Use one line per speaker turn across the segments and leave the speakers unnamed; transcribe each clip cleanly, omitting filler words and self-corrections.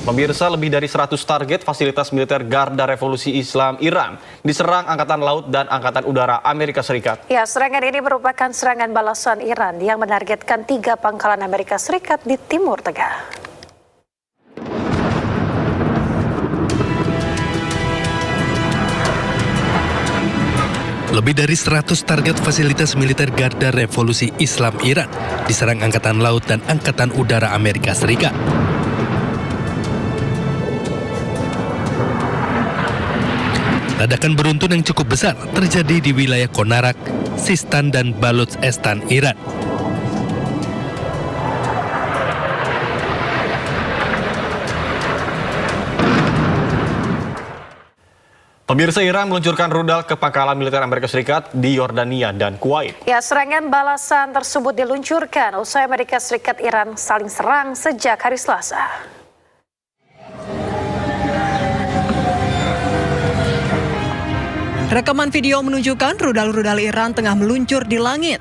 Pemirsa, lebih dari 100 target fasilitas militer Garda Revolusi Islam Iran diserang Angkatan Laut dan Angkatan Udara Amerika Serikat.
Ya, serangan ini merupakan serangan balasan Iran yang menargetkan 3 pangkalan Amerika Serikat di Timur Tengah.
Lebih dari 100 target fasilitas militer Garda Revolusi Islam Iran diserang Angkatan Laut dan Angkatan Udara Amerika Serikat. Ledakan beruntun yang cukup besar terjadi di wilayah Konarak, Sistan, dan Baluchistan, Iran.
Pemirsa, Iran meluncurkan rudal ke pangkalan militer Amerika Serikat di Yordania dan Kuwait.
Ya, serangan balasan tersebut diluncurkan usai Amerika Serikat Iran saling serang sejak hari Selasa.
Rekaman video menunjukkan rudal-rudal Iran tengah meluncur di langit.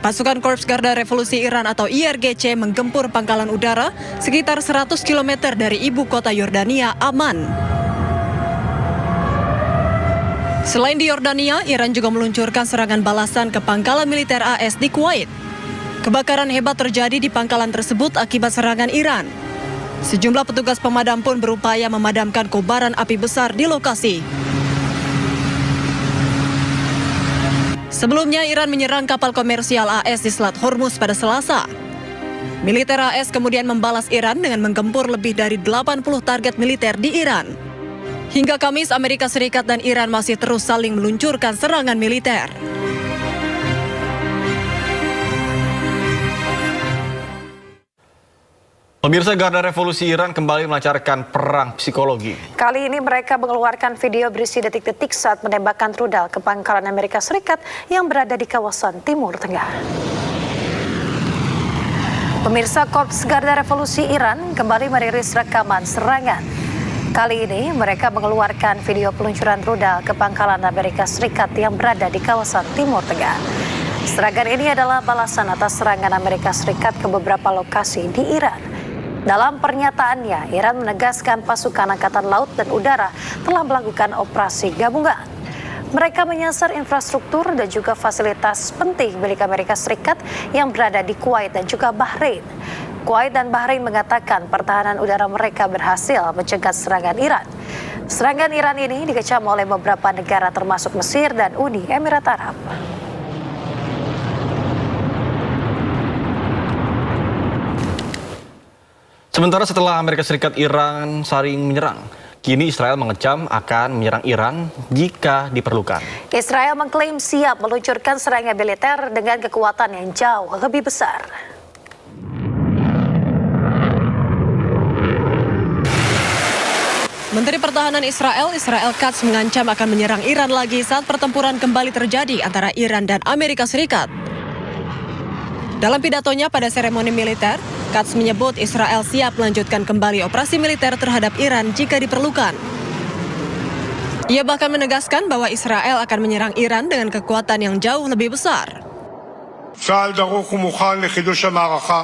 Pasukan Korps Garda Revolusi Iran atau IRGC menggempur pangkalan udara sekitar 100 km dari ibu kota Yordania, Amman. Selain di Yordania, Iran juga meluncurkan serangan balasan ke pangkalan militer AS di Kuwait. Kebakaran hebat terjadi di pangkalan tersebut akibat serangan Iran. Sejumlah petugas pemadam pun berupaya memadamkan kobaran api besar di lokasi. Sebelumnya, Iran menyerang kapal komersial AS di Selat Hormuz pada Selasa. Militer AS kemudian membalas Iran dengan menggempur lebih dari 80 target militer di Iran. Hingga Kamis, Amerika Serikat dan Iran masih terus saling meluncurkan serangan militer.
Pemirsa, Garda Revolusi Iran kembali melancarkan perang psikologi.
Kali ini mereka mengeluarkan video berisi detik-detik saat menembakkan rudal ke pangkalan Amerika Serikat yang berada di kawasan Timur Tengah. Pemirsa, Korps Garda Revolusi Iran kembali merilis rekaman serangan. Kali ini mereka mengeluarkan video peluncuran rudal ke pangkalan Amerika Serikat yang berada di kawasan Timur Tengah. Serangan ini adalah balasan atas serangan Amerika Serikat ke beberapa lokasi di Iran. Dalam pernyataannya, Iran menegaskan pasukan Angkatan Laut dan Udara telah melakukan operasi gabungan. Mereka menyasar infrastruktur dan juga fasilitas penting milik Amerika Serikat yang berada di Kuwait dan juga Bahrain. Kuwait dan Bahrain mengatakan pertahanan udara mereka berhasil mencegah serangan Iran. Serangan Iran ini dikecam oleh beberapa negara termasuk Mesir dan Uni Emirat Arab.
Sementara setelah Amerika Serikat Iran saling menyerang, kini Israel mengecam akan menyerang Iran jika diperlukan.
Israel mengklaim siap meluncurkan serangan militer dengan kekuatan yang jauh lebih besar.
Menteri Pertahanan Israel Katz mengancam akan menyerang Iran lagi saat pertempuran kembali terjadi antara Iran dan Amerika Serikat. Dalam pidatonya pada seremoni militer, Katz menyebut Israel siap melanjutkan kembali operasi militer terhadap Iran jika diperlukan. Ia bahkan menegaskan bahwa Israel akan menyerang Iran dengan kekuatan yang jauh lebih besar.
צה"ל דרוך ומוכן לחידוש המערכה,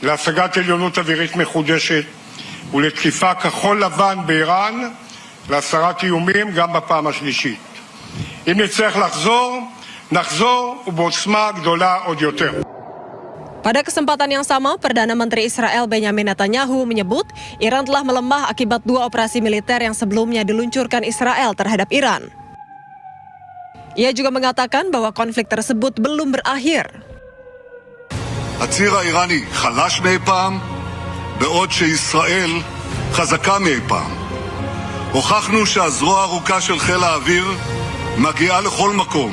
להשגת עליונות אווירית מחודשת ולתקיפה כחול לבן באיראן, להסרת איומים גם בפעם השלישית. אם נצטרך נחזור ובעוצמה גדולה עוד יותר.
Pada kesempatan yang sama, Perdana Menteri Israel Benjamin Netanyahu menyebut Iran telah melemah akibat 2 operasi militer yang sebelumnya diluncurkan Israel terhadap Iran. Ia juga mengatakan bahwa konflik tersebut belum berakhir.
הציר האיראני חלש מאי פעם, בעוד שישראל חזקה מאי פעם. הוכחנו שהזרוע הארוכה של חיל האוויר מגיעה לכל מקום,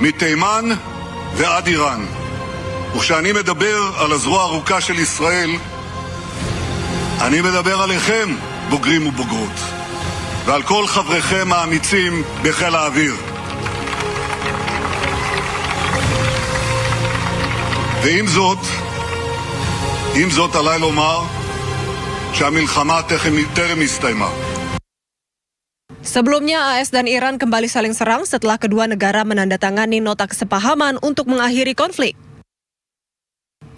מתימן ועד איראן. וכשאני מדבר על הזרוע הארוכה של ישראל, אני מדבר עליכם, בוגרים ובוגרות, ועל כל חבריכם האמיצים בחיל האוויר. ועם זאת עליי לומר שהמלחמה טרם הסתיימה.
Sebelumnya, AS dan Iran kembali saling serang setelah kedua negara menandatangani nota kesepahaman untuk mengakhiri konflik.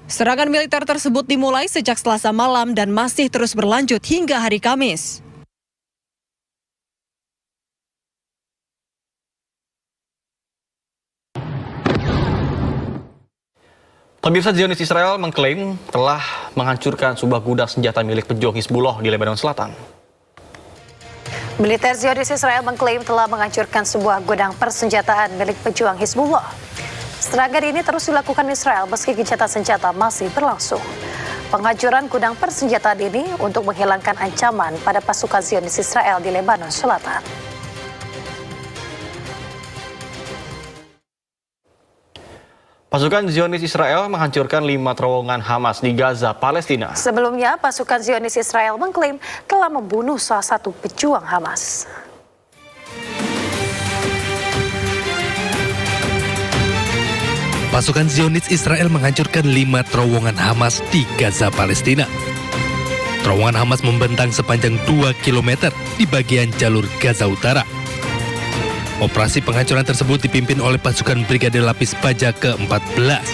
Serangan militer tersebut dimulai sejak Selasa malam dan masih terus berlanjut hingga hari Kamis.
Pemirsa, Zionis Israel mengklaim telah menghancurkan sebuah gudang senjata milik pejuang Hizbullah di Lebanon Selatan.
Militer Zionis Israel mengklaim telah menghancurkan sebuah gudang persenjataan milik pejuang Hizbullah. Serangan ini terus dilakukan Israel meski gencatan senjata masih berlangsung. Penghancuran gudang persenjataan ini untuk menghilangkan ancaman pada pasukan Zionis Israel di Lebanon Selatan.
Pasukan Zionis Israel menghancurkan 5 terowongan Hamas di Gaza, Palestina.
Sebelumnya, pasukan Zionis Israel mengklaim telah membunuh salah satu pejuang Hamas.
Pasukan Zionis Israel menghancurkan 5 terowongan Hamas di Gaza, Palestina. Terowongan Hamas membentang sepanjang 2 km di bagian jalur Gaza Utara. Operasi penghancuran tersebut dipimpin oleh pasukan Brigade Lapis Baja ke-14.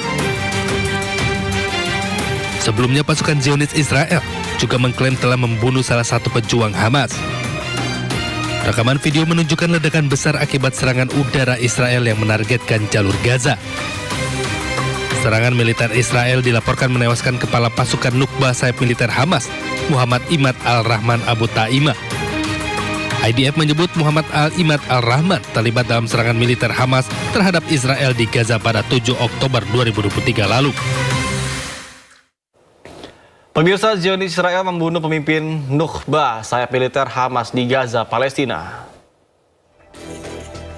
Sebelumnya pasukan Zionis Israel juga mengklaim telah membunuh salah satu pejuang Hamas. Rekaman video menunjukkan ledakan besar akibat serangan udara Israel yang menargetkan jalur Gaza. Serangan militer Israel dilaporkan menewaskan kepala pasukan Nukba sayap militer Hamas, Muhammad Imad al-Rahman Abu Ta'imah. IDF menyebut Muhammad al-Imad al-Rahman terlibat dalam serangan militer Hamas terhadap Israel di Gaza pada 7 Oktober 2023 lalu.
Pemirsa, Zionis Israel membunuh pemimpin Nukba sayap militer Hamas di Gaza, Palestina.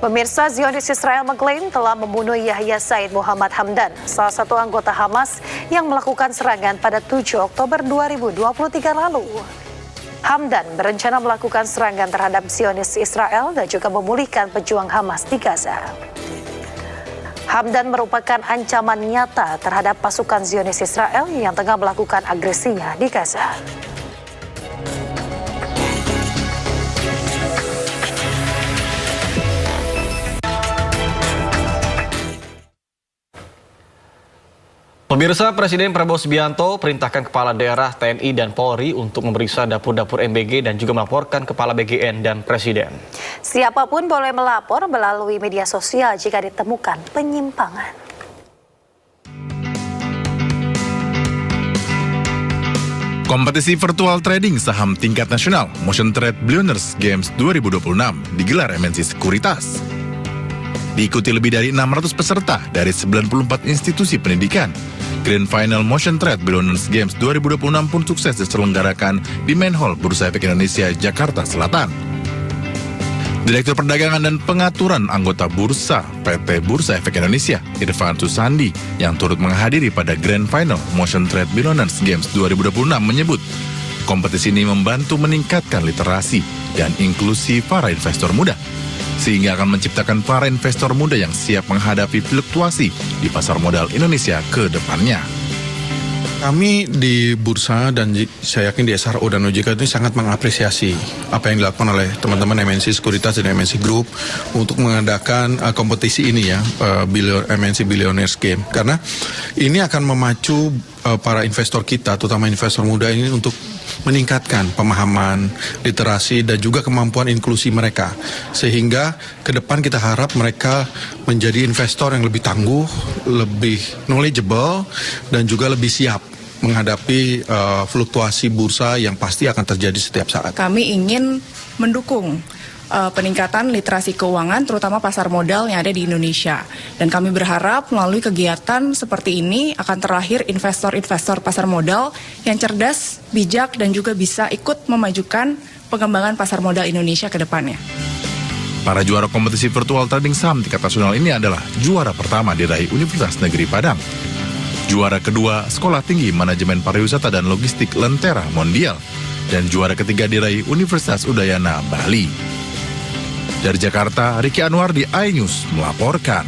Pemirsa, Zionis Israel mengklaim telah membunuh Yahya Said Muhammad Hamdan, salah satu anggota Hamas yang melakukan serangan pada 7 Oktober 2023 lalu. Hamdan berencana melakukan serangan terhadap Zionis Israel dan juga memulihkan pejuang Hamas di Gaza. Hamdan merupakan ancaman nyata terhadap pasukan Zionis Israel yang tengah melakukan agresinya di Gaza.
Pemirsa, Presiden Prabowo Subianto perintahkan kepala daerah TNI dan Polri untuk memeriksa dapur-dapur MBG dan juga melaporkan kepala BGN dan Presiden.
Siapapun boleh melapor melalui media sosial jika ditemukan penyimpangan.
Kompetisi virtual trading saham tingkat nasional Motion Trade Billionaires Games 2026 digelar MNC Sekuritas. Diikuti lebih dari 600 peserta dari 94 institusi pendidikan. Grand Final Motion Trade Billionaires Games 2026 pun sukses diselenggarakan di Main Hall Bursa Efek Indonesia, Jakarta Selatan. Direktur Perdagangan dan Pengaturan Anggota Bursa PT Bursa Efek Indonesia, Irfan Susandi, yang turut menghadiri pada Grand Final Motion Trade Billionaires Games 2026 menyebut, kompetisi ini membantu meningkatkan literasi dan inklusi para investor muda, sehingga akan menciptakan para investor muda yang siap menghadapi fluktuasi di pasar modal Indonesia ke depannya.
Kami di Bursa dan saya yakin di SRO dan OJK ini sangat mengapresiasi apa yang dilakukan oleh teman-teman MNC Sekuritas dan MNC Group untuk mengadakan kompetisi ini ya, MNC Billionaires Game. Karena ini akan memacu para investor kita, terutama investor muda ini untuk meningkatkan pemahaman, literasi, dan juga kemampuan inklusi mereka. Sehingga ke depan kita harap mereka menjadi investor yang lebih tangguh, lebih knowledgeable, dan juga lebih siap menghadapi fluktuasi bursa yang pasti akan terjadi setiap saat.
Kami ingin mendukung peningkatan literasi keuangan, terutama pasar modal yang ada di Indonesia. Dan kami berharap melalui kegiatan seperti ini akan terlahir investor-investor pasar modal yang cerdas, bijak, dan juga bisa ikut memajukan pengembangan pasar modal Indonesia ke depannya.
Para juara kompetisi virtual trading saham tingkat nasional ini adalah juara pertama diraih Universitas Negeri Padang. Juara kedua, Sekolah Tinggi Manajemen Pariwisata dan Logistik Lentera Mondial. Dan juara ketiga diraih Universitas Udayana Bali. Dari Jakarta, Riki Anwar di iNews melaporkan.